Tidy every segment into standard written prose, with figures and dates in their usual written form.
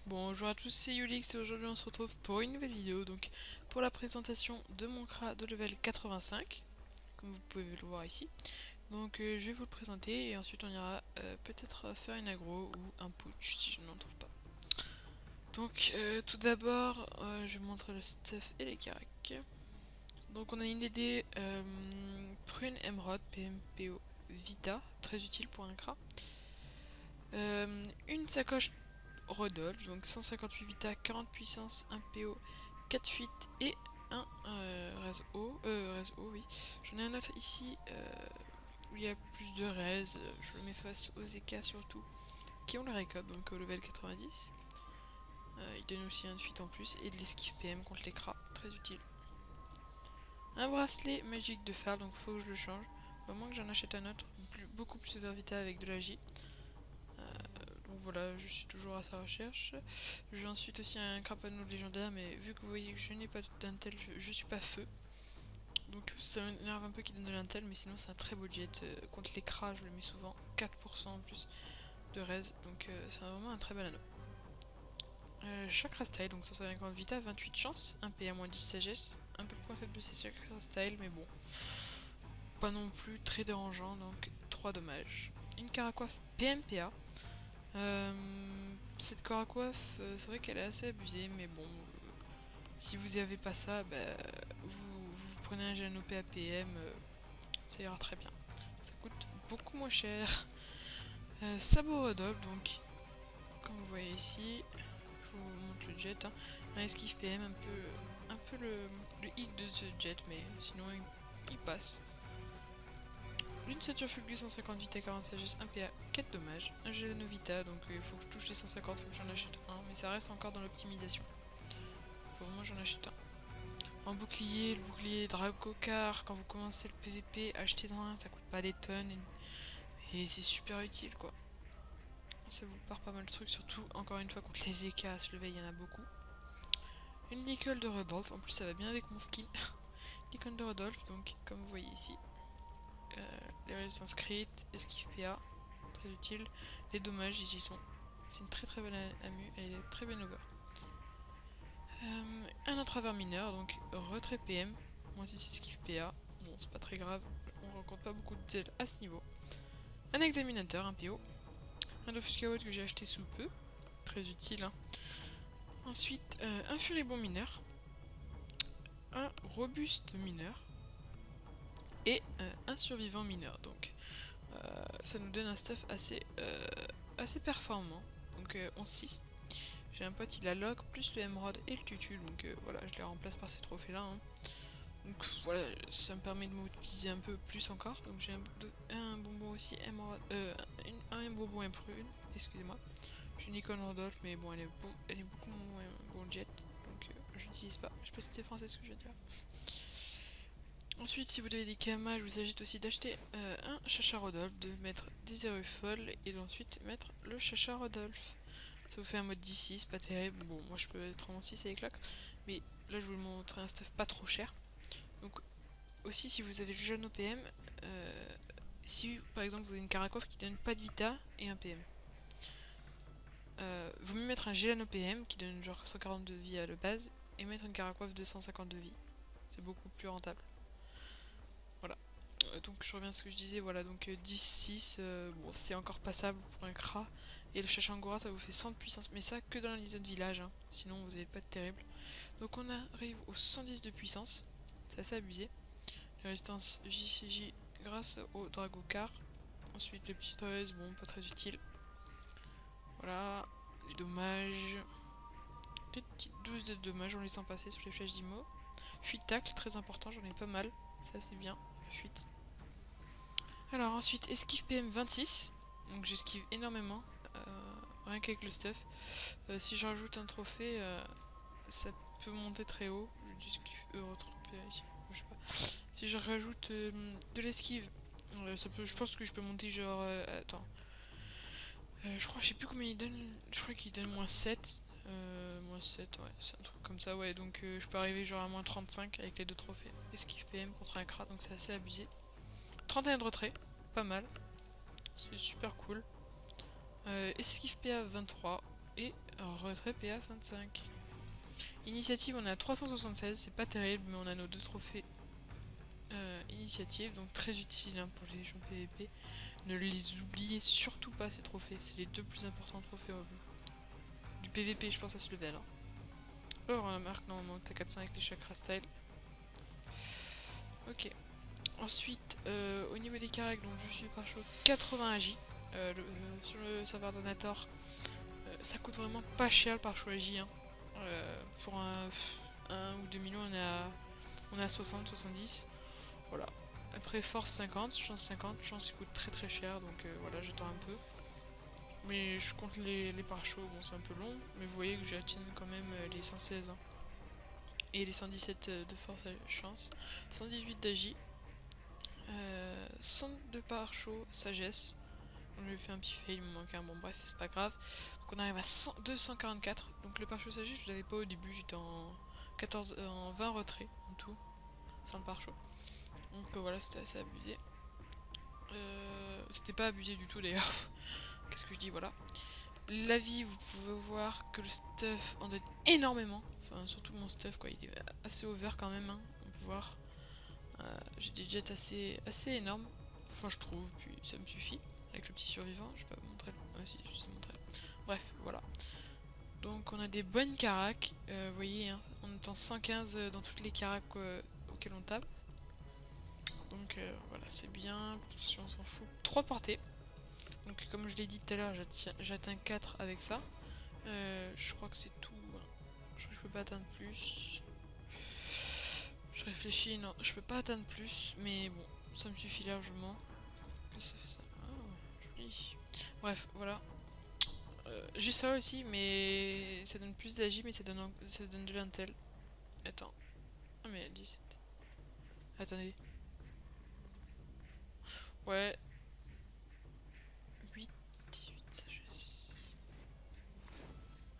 Bonjour à tous, c'est Yulix et aujourd'hui on se retrouve pour une nouvelle vidéo, donc pour la présentation de mon CRA de level 85, comme vous pouvez le voir ici. Donc je vais vous le présenter et ensuite on ira peut-être faire une aggro ou un putsch si je n'en trouve pas. Donc tout d'abord je vais montrer le stuff et les caracs. Donc on a une DD prune émeraude PMPO Vita, très utile pour un CRA. Une sacoche Rodolphe, donc 158 Vita, 40 puissance, 1 PO, 4 fuites et un res O, oui. J'en ai un autre ici où il y a plus de res, je le mets face aux EK surtout, qui ont le récap, donc au level 90. Il donne aussi un fuite en plus et de l'esquive PM contre les cras, très utile. Un bracelet magique de phare, donc faut que je le change. Au moins que j'en achète un autre, beaucoup plus over Vita avec de la J. Donc voilà, je suis toujours à sa recherche. J'ai ensuite aussi un crapano légendaire, mais vu que vous voyez que je n'ai pas d'intel, je suis pas feu. Donc ça m'énerve un peu qu'il donne de l'intel, mais sinon c'est un très beau jet. Contre les cras, je le mets souvent 4% en plus de res, donc c'est vraiment un très bel anneau. Chakra style, donc 150 vita, 28 chance, 1 PA moins 10 sagesse. Un peu le point faible de ces chakra style, mais bon, pas non plus très dérangeant, donc 3 dommages. Une caracoiffe PMPA. Cette corps à coiffe, c'est vrai qu'elle est assez abusée, mais bon, si vous n'y avez pas ça, bah, vous prenez un GNOP APM, ça ira très bien. Ça coûte beaucoup moins cher. Sabot Rodolphe, donc, comme vous voyez ici, je vous montre le jet, hein, un esquive PM, un peu le hic de ce jet, mais sinon il passe. Une ceinture Fulgus 150 Vita 40 sagesse 1 PA 4 dommages, un Gelano Vita, donc il faut que je touche les 150, faut que j'en achète un, mais ça reste encore dans l'optimisation. Faut vraiment que j'en achète un. En bouclier, le bouclier Dragocar, quand vous commencez le PVP, achetez-en un, ça coûte pas des tonnes et c'est super utile quoi. Ça vous part pas mal de trucs, surtout encore une fois contre les EK, à se lever il y en a beaucoup. Une Nicole de Rodolphe, en plus ça va bien avec mon skill. Nicole de Rodolphe, donc comme vous voyez ici. Les résistances crit, esquive PA, très utile. Les dommages, ils y sont. C'est une très belle amu, elle est très bien over. Un entraveur mineur, donc retrait PM, moins 6 esquive PA. Bon, c'est pas très grave, on rencontre pas beaucoup de zèle à ce niveau. Un examinateur, un PO. Un offuscawood que j'ai acheté sous peu, très utile. Hein. Ensuite, un furibond mineur. Un robuste mineur. Et un survivant mineur, donc ça nous donne un stuff assez performant. Donc 11-6. J'ai un pote, il a Locke, plus le émeraude et le tutu, donc voilà, je les remplace par ces trophées là. Hein. Donc voilà, ça me permet de m'utiliser un peu plus encore. Donc j'ai un bonbon aussi, émeraude, un bonbon et prune, excusez-moi. J'ai une icône Rodolphe, mais bon, elle est beaucoup moins bon jet, donc je n'utilise pas. Je sais pas si c'était français ce que je viens de dire. Ensuite, si vous avez des KMA, je vous invite aussi d'acheter un Chacha Rodolphe, de mettre des errues folles et d'ensuite mettre le Chacha Rodolphe. Ça vous fait un mode D6, pas terrible. Bon, moi je peux être en 6 avec Locke, mais là je vais vous montrer un stuff pas trop cher. Donc, aussi, si vous avez le jeune OPM, si par exemple vous avez une Caracoff qui donne pas de Vita et un PM, vaut mieux mettre un Gélan OPM qui donne genre 140 de vie à la base et mettre une Caracoff de 150 de vie. C'est beaucoup plus rentable. Voilà. Donc je reviens à ce que je disais, voilà, donc 10-6, bon c'est encore passable pour un CRA. Et le Chachangora ça vous fait 100 de puissance, mais ça que dans les zones village, hein. Sinon vous n'allez pas être terrible. Donc on arrive aux 110 de puissance, c'est assez abusé. La résistance JCJ grâce au Dragocar. Ensuite les petites 13, bon pas très utile. Voilà, les dommages. Les petites 12 de dommages, on les sent passer sur les flèches d'IMO. Fuite tacle, très important, j'en ai pas mal, ça c'est bien, la fuite. Alors ensuite, esquive PM 26, donc j'esquive énormément, rien qu'avec le stuff. Si je rajoute un trophée, ça peut monter très haut. Je ici, je sais pas. Si je rajoute de l'esquive, je pense que je peux monter genre, attends. Je crois, je sais plus combien il donne, je crois qu'il donne moins 7. Moins 7, ouais, c'est un truc comme ça, ouais, donc je peux arriver genre à moins 35 avec les deux trophées. Esquive PM contre un CRA, donc c'est assez abusé. 31 de retrait, pas mal. C'est super cool. Esquive PA 23 et retrait PA 25. Initiative, on est à 376, c'est pas terrible, mais on a nos 2 trophées initiative, donc très utile hein, pour les gens PVP. Ne les oubliez surtout pas ces trophées, c'est les 2 plus importants trophées du PVP, je pense à ce level. Hein. Alors on marque normalement que t'as 400 avec les chakras style. Ok. Ensuite, au niveau des caracs, donc je suis par chaud 80 AJ. Sur le serveur donator, ça coûte vraiment pas cher le pare-choix AJ. Hein. Pour 1 ou 2 millions, on est à 60, 70. Voilà. Après force 50, chance 50, chance il coûte très très cher, donc voilà, j'attends un peu. Mais je compte les pare-chauds, bon c'est un peu long, mais vous voyez que j'atteins quand même les 116 hein. Et les 117 de force chance, 118 d'agi, 100 de pare-chaud sagesse. On lui fait un petit fail, il me manque un, bon bref c'est pas grave. Donc on arrive à 244, donc le pare-chaud sagesse je l'avais pas au début, j'étais en 20 retraits en tout, sans le pare-chaud. Donc voilà, c'était assez abusé. C'était pas abusé du tout d'ailleurs. Qu'est-ce que je dis, voilà. La vie, vous pouvez voir que le stuff en donne énormément. Enfin, surtout mon stuff, quoi. Il est assez over quand même, hein. On peut voir. J'ai des jets assez énormes. Enfin, je trouve, puis ça me suffit. Avec le petit survivant, je peux pas vous montrer. Ah si, je vais vous montrer. Bref, voilà. Donc on a des bonnes caracs. Vous voyez, hein, on est en 115 dans toutes les caracs auxquelles on tape. Donc voilà, c'est bien. Protection, on s'en fout. 3 portées. Donc comme je l'ai dit tout à l'heure, j'atteins 4 avec ça. Je crois que c'est tout. Je crois que je peux pas atteindre plus. Je réfléchis, non, je peux pas atteindre plus. Mais bon, ça me suffit largement. Ça fait ça. Oh, joli. Bref, voilà. J'ai ça aussi, mais ça donne plus d'agi, mais ça donne de l'intel. Attends. Ah mais 17. Attendez. Ouais. 8, 18, sagesse.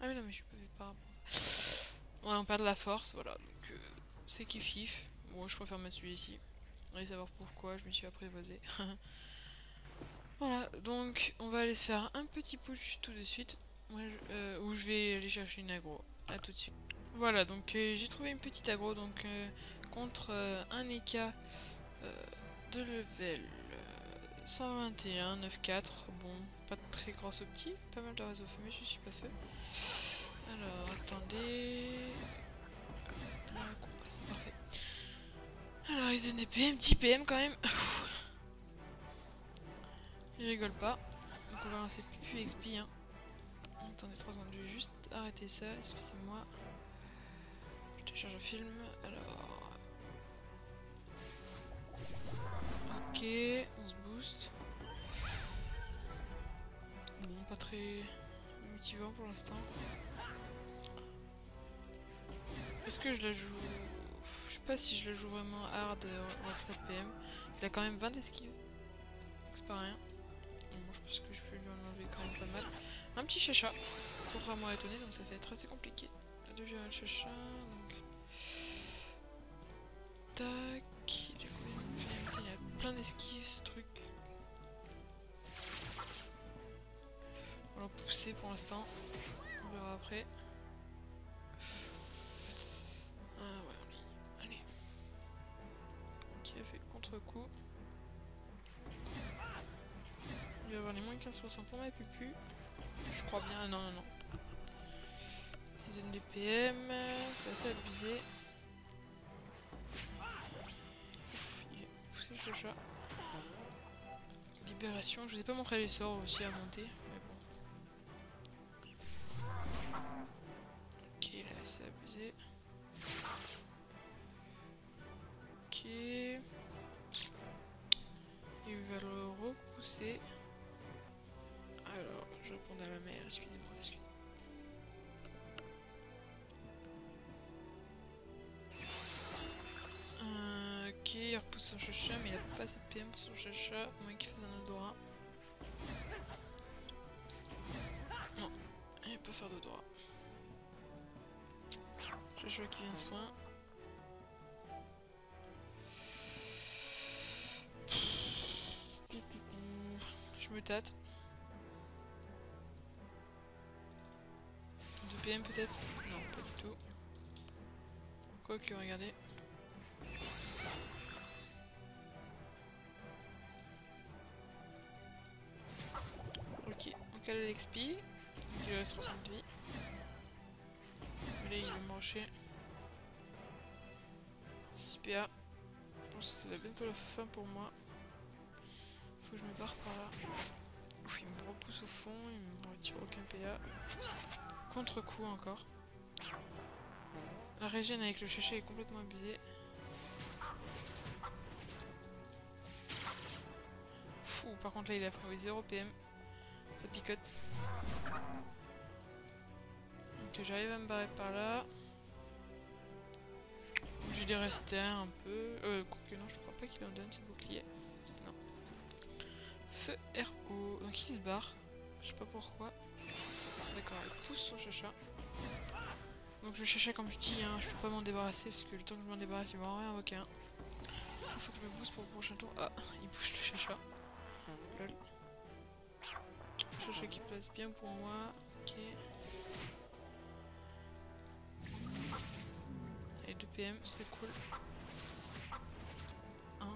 Ah oui non mais je peux pas rapport à ça. Ouais, on perd de la force, voilà. Donc c'est kiff-kiff. Bon, je préfère mettre celui-ci. Allez savoir pourquoi, je me suis apprivoisé. Voilà, donc on va aller se faire un petit push tout de suite. Moi, où je vais aller chercher une aggro. A tout de suite. Voilà, donc j'ai trouvé une petite aggro donc contre un Eka de level 121, 9-4. Bon, pas de très grosse opti, pas mal de réseau fumé, je suis pas fait. Alors, attendez. Là, combat, c'est parfait. Alors, ils ont des PM, 10 PM quand même. Je rigole pas. Donc, on va lancer plus XP. Hein. Attendez 3 secondes, je vais juste arrêter ça, excusez-moi. Je télécharge un film. Alors. Ok, on se booste. Bon, pas très motivant pour l'instant. Est-ce que je la joue... Je sais pas si je la joue vraiment hard retrait PM. Il a quand même 20 d'esquive. Donc c'est pas rien. Bon, je pense que je peux lui en enlever quand même pas mal. Un petit chacha. Contrairement à étonné, donc ça fait être assez compliqué. De gérer le chacha, donc... Tac... Du coup, il y a plein d'esquives ce truc. On va pousser pour l'instant. On verra après. Ah ouais, allez. Qui a fait contre-coup. Il va y avoir les moins 15% pour ma pupu. Je crois bien. Non, non, non. Ils donnent des PM. C'est assez abusé. Ouf, il a poussé le chacha. Libération. Je vous ai pas montré les sorts aussi à monter. Mais bon. Ok, là c'est abusé. Ok. Il va le repousser. Alors, je réponds à ma mère, excusez-moi, excusez-moi. Ok, il repousse son chacha, mais il a pas assez de PM pour son chacha, à moins qu'il fasse un odorat. Non, il va pas faire d'odorat. Chacha qui vient de soin. Je me tâte. PM peut-être? Non, pas du tout. Quoique, regardez. Ok, on cale l'XP. Donc il reste 60 de vie. Là, il va me rusher. 6 PA. Je pense que c'est bientôt la fin pour moi. Faut que je me barre par là. Ouf, il me repousse au fond, il me retire aucun PA. Contre-coup encore. La régène avec le chercher est complètement abusée. Fou, par contre là il a pris 0 PM. Ça picote. Donc j'arrive à me barrer par là. J'ai des restés un peu. Quoique non, je crois pas qu'il en donne ce bouclier. Non. Feu RO. Donc il se barre. Je sais pas pourquoi. D'accord, il pousse son chacha. Donc le chacha, comme je dis, hein, je peux pas m'en débarrasser parce que le temps que je m'en débarrasse, il va en réinvoquer un. Il faut que je me booste pour le prochain tour. Ah, il bouge le chacha. Lol. Chacha qui place bien pour moi. Ok. Et 2 PM, c'est cool. 1.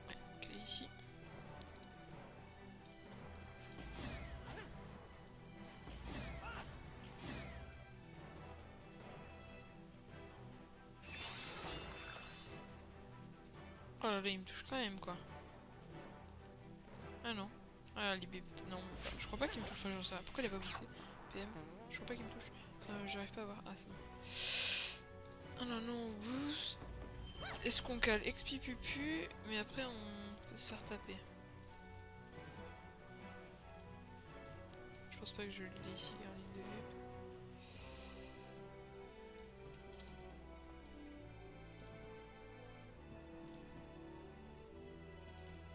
Ouais, clé ici. Oh là là, il me touche quand même quoi. Ah non. Ah, Libé. Non, je crois pas qu'il me touche. Enfin, j'en sais rien. Pourquoi il a pas poussé PM. Je crois pas qu'il me touche. J'arrive pas à voir. Ah, c'est bon. Ah non, non, on boost. Est-ce qu'on cale XP pupu, mais après on peut se faire taper. Je pense pas que je l'ai ici en ligne de vue.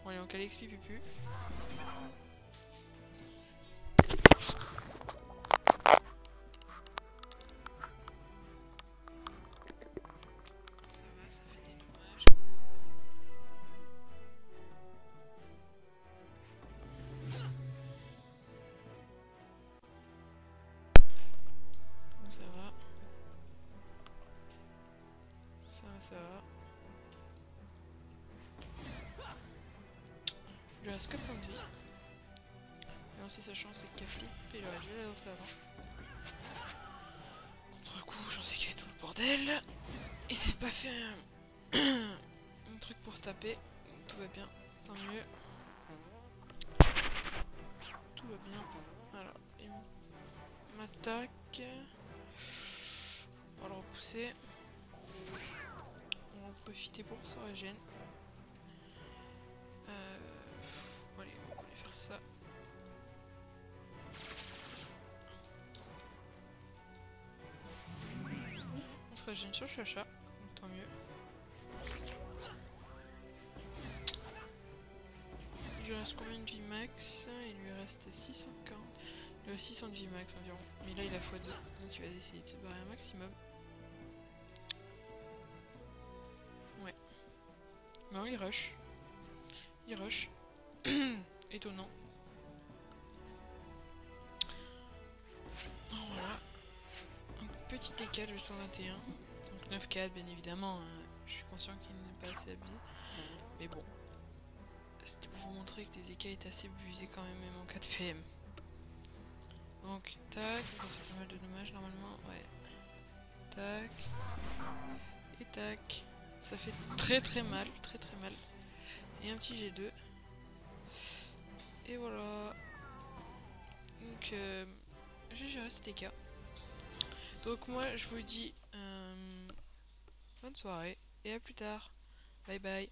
Bon allez, on cale XP pupu. Ça va. Il lui reste 400 de vie. Il a lancé sa chance avec Caflip et il aurait dû la lancer avant. Contre-coup, j'en sais qu'il y a tout le bordel. Il s'est pas fait un truc pour se taper. Donc, tout va bien, tant mieux. Tout va bien. Alors, il m'attaque. On va le repousser. On va en profiter pour se régénérer. Allez, on va aller faire ça. On se régène sur le chacha, donc tant mieux. Il lui reste combien de vie max? Il lui reste 640. Il lui reste 600 de vie max environ. Mais là il a x2, donc il va essayer de se barrer un maximum. Ouais. Non, il rush. Il rush. Étonnant. Voilà. Un petit décal de 121. Donc 9-4 bien évidemment. Hein. Je suis conscient qu'il n'est pas assez abusé. Mais bon. C'était pour vous montrer que les EK étaient assez abusés quand même en 4 PM. Donc tac, ça fait pas mal de dommages normalement. Ouais. Tac. Et tac. Ça fait très mal. Très mal. Et un petit G2. Et voilà. Donc j'ai géré cet EK. Donc moi je vous dis bonne soirée et à plus tard. Bye bye.